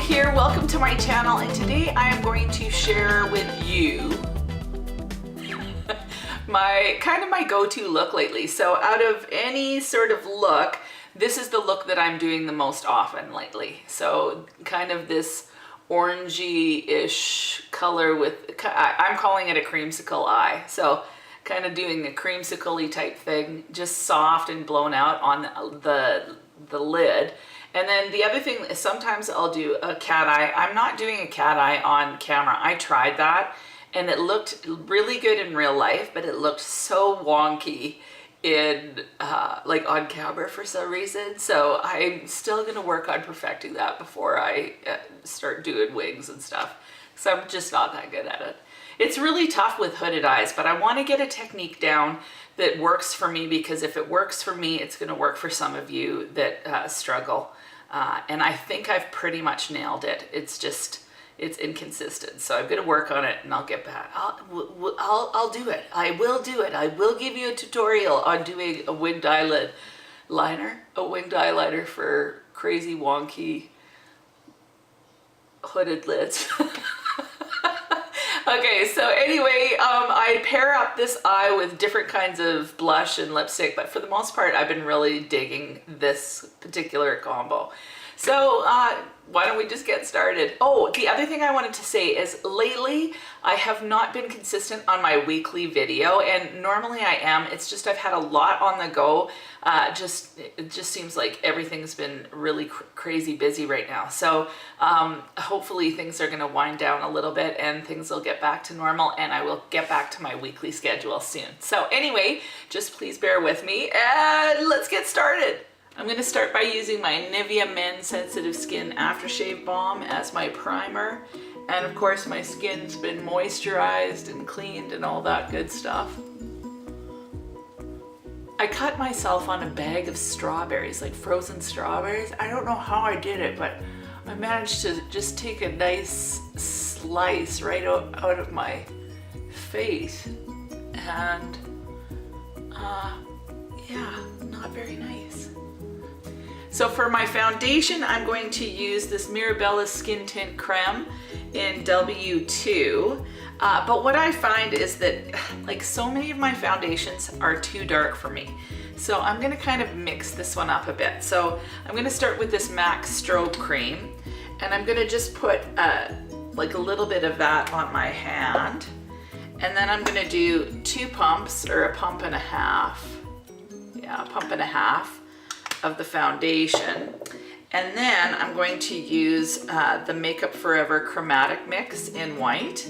here, welcome to my channel, and today I am going to share with you my go-to look lately. So out of any sort of look, this is the look that I'm doing the most often lately. So kind of this orangey-ish color with, I'm calling it a creamsicle eye. So kind of doing a creamsicle-y type thing, just soft and blown out on the lid. And then the other thing, sometimes I'll do a cat eye. I'm not doing a cat eye on camera. I tried that and it looked really good in real life, but it looked so wonky in like on camera for some reason. So I'm still gonna work on perfecting that before I start doing wigs and stuff. So I'm just not that good at it. It's really tough with hooded eyes, but I want to get a technique down that works for me, because if it works for me, it's going to work for some of you that struggle. And I think I've pretty much nailed it. It's just, it's inconsistent. So I'm going to work on it and I'll get back. I'll do it. I will do it. I will give you a tutorial on doing a winged eyelid liner, a winged eyeliner for crazy wonky hooded lids. Okay, so anyway, I pair up this eye with different kinds of blush and lipstick, but for the most part, I've been really digging this particular combo. So why don't we just get started? Oh, the other thing I wanted to say is lately I have not been consistent on my weekly video, and normally I am. It's just I've had a lot on the go. It just seems like everything's been really crazy busy right now. So hopefully things are going to wind down a little bit and things will get back to normal, and I will get back to my weekly schedule soon. So anyway, just please bear with me and let's get started. I'm going to start by using my Nivea Men Sensitive Skin Aftershave Balm as my primer. And of course my skin's been moisturized and cleaned and all that good stuff. I cut myself on a bag of strawberries, like frozen strawberries. I don't know how I did it, but I managed to just take a nice slice right out of my face. And yeah, not very nice. So for my foundation, I'm going to use this Mirabella Skin Tint Creme in W2. But what I find is that like so many of my foundations are too dark for me. So I'm gonna kind of mix this one up a bit. So I'm gonna start with this M.A.C Strobe Cream, and I'm gonna just put like a little bit of that on my hand. And then I'm gonna do 2 pumps, or a pump and a half. Yeah, a pump and a half of the foundation. And then I'm going to use the Makeup Forever Chromatic Mix in white,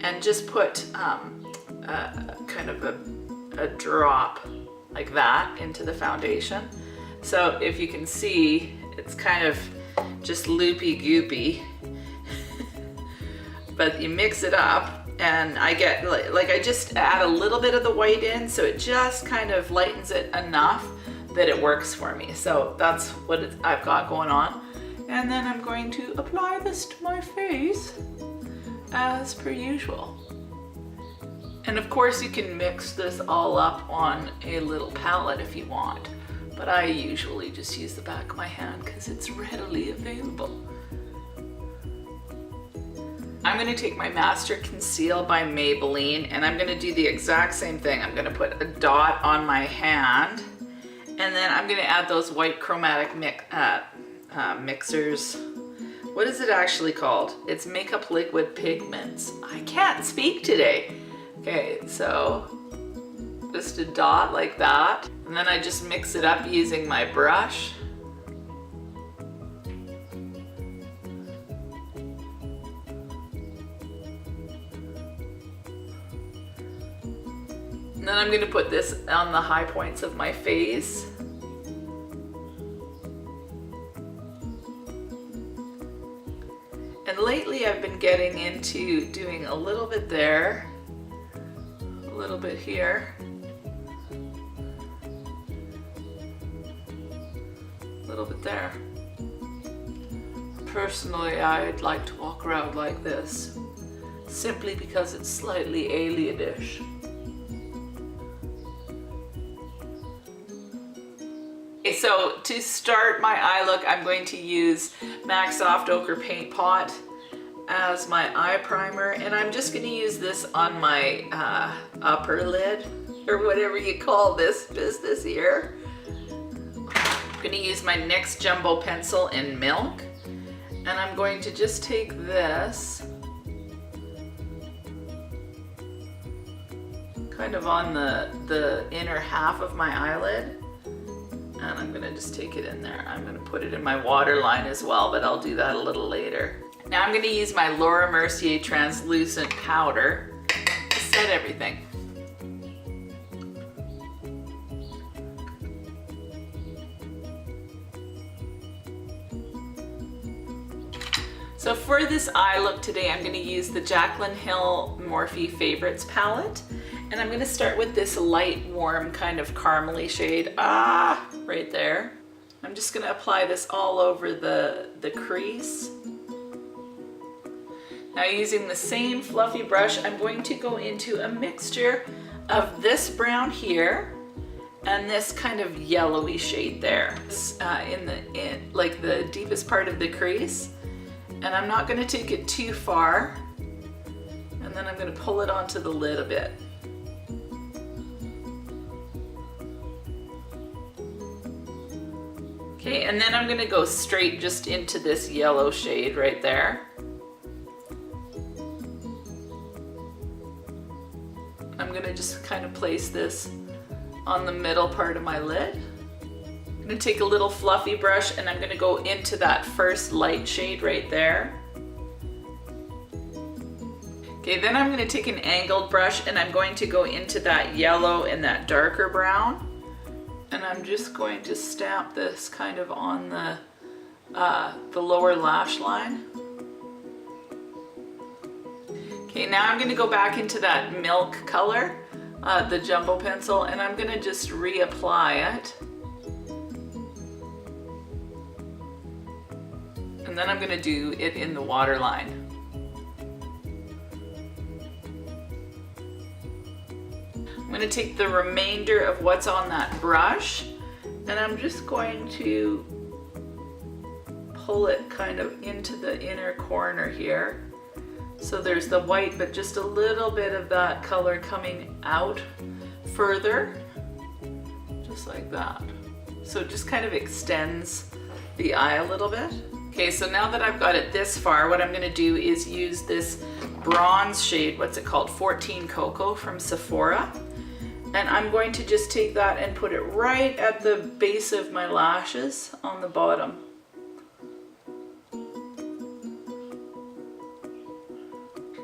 and just put kind of a drop like that into the foundation. So if you can see, it's kind of just loopy goopy, but you mix it up, and I get like I just add a little bit of the white in, so it just kind of lightens it enough that it works for me. So that's what I've got going on. And then I'm going to apply this to my face as per usual. And of course you can mix this all up on a little palette if you want, but I usually just use the back of my hand because it's readily available. I'm going to take my Master Conceal by Maybelline, and I'm going to do the exact same thing. I'm going to put a dot on my hand, and then I'm going to add those white chromatic mixers. What is it actually called? It's Makeup Liquid Pigments. I can't speak today. Okay, so just a dot like that. And then I just mix it up using my brush. And then I'm going to put this on the high points of my face. And lately I've been getting into doing a little bit there, a little bit here, a little bit there. Personally, I'd like to walk around like this, simply because it's slightly alienish. so to start my eye look, I'm going to use M.A.C Soft Ochre Paint Pot as my eye primer, and I'm just going to use this on my upper lid, or whatever you call this business here. I'm going to use my NYX Jumbo Pencil in Milk, and I'm going to just take this kind of on the inner half of my eyelid, and I'm going to just take it in there. I'm going to put it in my waterline as well, but I'll do that a little later. Now I'm going to use my Laura Mercier translucent powder to set everything. So for this eye look today, I'm going to use the Jaclyn Hill Morphe Favorites palette, and I'm going to start with this light, warm kind of caramely shade, right there. I'm just going to apply this all over the crease. Now using the same fluffy brush, I'm going to go into a mixture of this brown here and this kind of yellowy shade there, in like the deepest part of the crease. And I'm not going to take it too far, and then I'm going to pull it onto the lid a bit. Okay, and then I'm going to go straight just into this yellow shade right there. I'm going to just kind of place this on the middle part of my lid. I'm going to take a little fluffy brush, and I'm going to go into that first light shade right there. Okay, then I'm going to take an angled brush, and I'm going to go into that yellow and that darker brown. And I'm just going to stamp this kind of on the lower lash line. Okay, now I'm going to go back into that milk color, the jumbo pencil, and I'm going to just reapply it. And then I'm going to do it in the waterline. I'm going to take the remainder of what's on that brush, and I'm just going to pull it kind of into the inner corner here. So there's the white, but just a little bit of that color coming out further, just like that. So it just kind of extends the eye a little bit. Okay, so now that I've got it this far, what I'm going to do is use this bronze shade, what's it called, 14 Cocoa from Sephora. And I'm going to just take that and put it right at the base of my lashes on the bottom.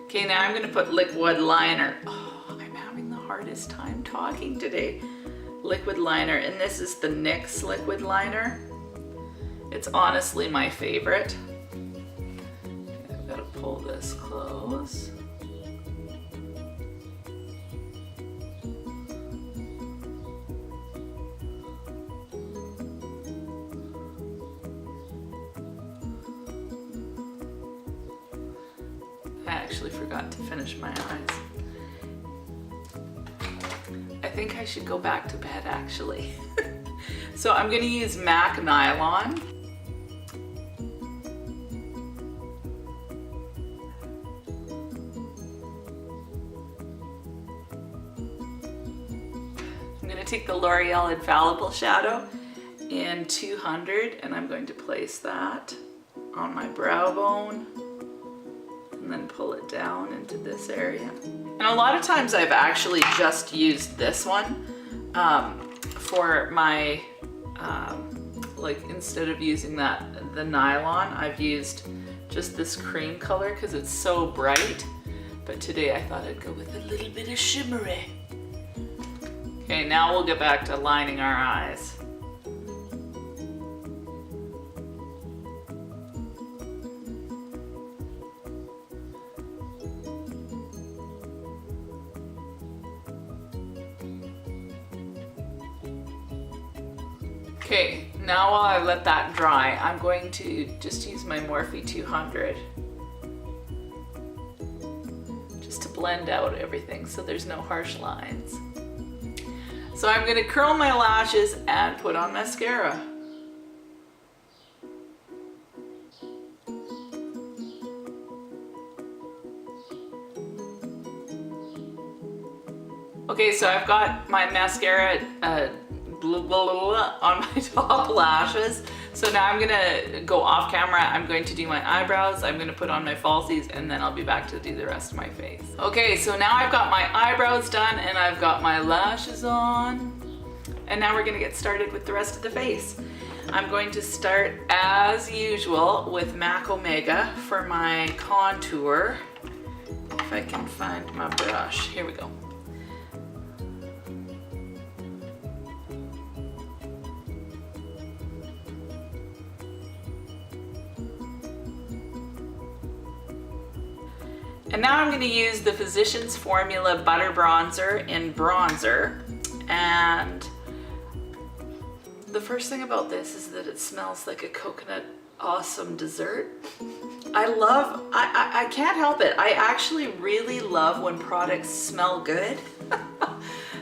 Okay, now I'm going to put liquid liner. Oh, I'm having the hardest time talking today. Liquid liner, and this is the NYX liquid liner. It's honestly my favorite. Okay, I've got to pull this close. I actually forgot to finish my eyes. I think I should go back to bed actually. So I'm going to use M.A.C nylon. I'm going to take the L'Oreal Infallible shadow in 200, and I'm going to place that on my brow bone and then pull it down into this area. And a lot of times I've actually just used this one for my, like instead of using the nylon, I've used just this cream color because it's so bright. But today I thought I'd go with a little bit of shimmery. Okay, now we'll get back to lining our eyes. Okay, now while I let that dry, I'm going to just use my Morphe 200 just to blend out everything so there's no harsh lines. So I'm going to curl my lashes and put on mascara. Okay, so I've got my mascara on my top lashes. So now I'm gonna go off camera. I'm going to do my eyebrows. I'm gonna put on my falsies, and then I'll be back to do the rest of my face. Okay, so now I've got my eyebrows done and I've got my lashes on. And now we're gonna get started with the rest of the face. I'm going to start as usual with M.A.C Omega for my contour. If I can find my brush, here we go. And now I'm going to use the Physicians Formula Butter Bronzer in Bronzer. And the first thing about this is that it smells like a coconut awesome dessert. I can't help it. I actually really love when products smell good.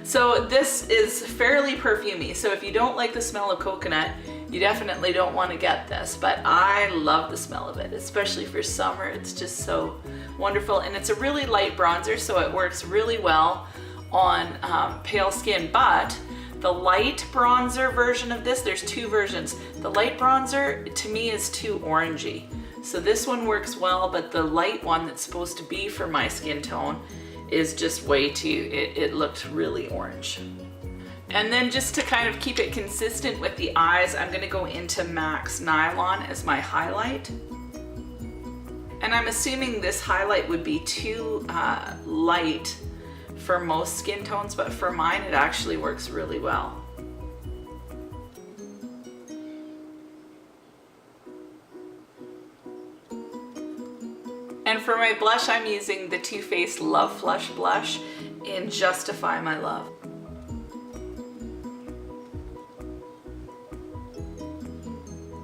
So this is fairly perfumey. So if you don't like the smell of coconut, you definitely don't want to get this. But I love the smell of it, especially for summer. It's just so wonderful. And it's a really light bronzer, so it works really well on pale skin. But the light bronzer version of this, there's two versions. The light bronzer to me is too orangey. So this one works well, but the light one that's supposed to be for my skin tone is just way too, it looks really orange. And then just to kind of keep it consistent with the eyes, I'm gonna go into M.A.C Nylon as my highlight. And I'm assuming this highlight would be too light for most skin tones, but for mine it actually works really well. And for my blush, I'm using the Too Faced Love Flush blush in Justify My Love.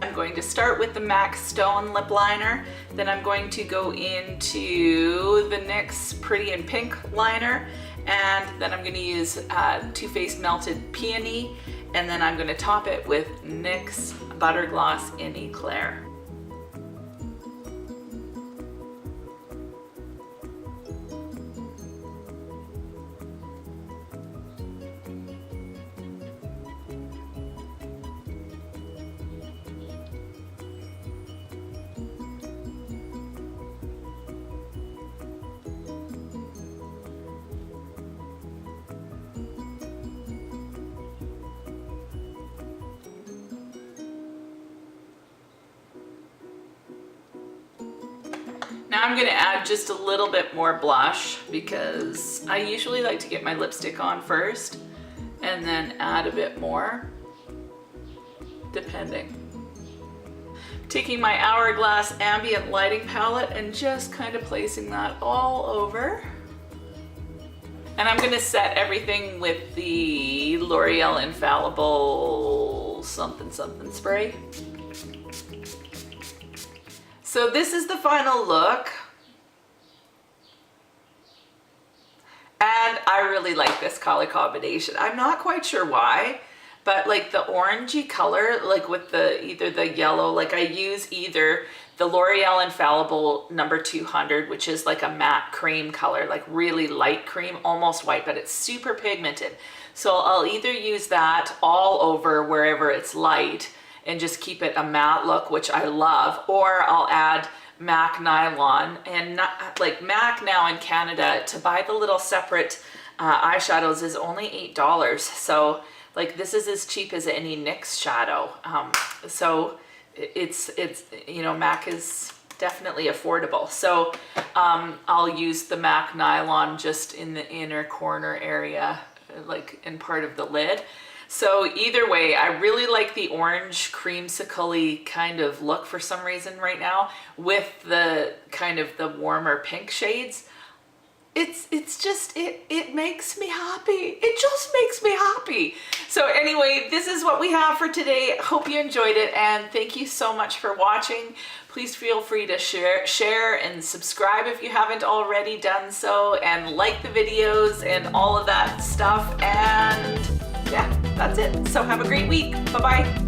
I'm going to start with the M.A.C Stone Lip Liner, then I'm going to go into the NYX Pretty in Pink liner, and then I'm going to use Too Faced Melted Peony, and then I'm going to top it with NYX Butter Gloss in Eclair. Now I'm going to add just a little bit more blush because I usually like to get my lipstick on first and then add a bit more, depending. Taking my Hourglass Ambient Lighting Palette and just kind of placing that all over. And I'm going to set everything with the L'Oreal Infallible something something spray. So this is the final look, and I really like this color combination. I'm not quite sure why, but like the orangey color, like with the either the yellow, like I use either the L'Oreal Infallible number 200, which is like a matte cream color, like really light cream, almost white, but it's super pigmented. So I'll either use that all over wherever it's light and just keep it a matte look, which I love, or I'll add M.A.C Nylon. And like M.A.C now in Canada, to buy the little separate eyeshadows is only $8. So like this is as cheap as any NYX shadow. So it's you know, M.A.C is definitely affordable. So I'll use the M.A.C Nylon just in the inner corner area, like in part of the lid. So either way, I really like the orange creamsicle-y kind of look for some reason right now with the kind of the warmer pink shades. It's just, it makes me happy. It just makes me happy. So anyway, this is what we have for today. Hope you enjoyed it, and thank you so much for watching. Please feel free to share and subscribe if you haven't already done so, and like the videos and all of that stuff. And yeah, that's it. So have a great week. Bye-bye.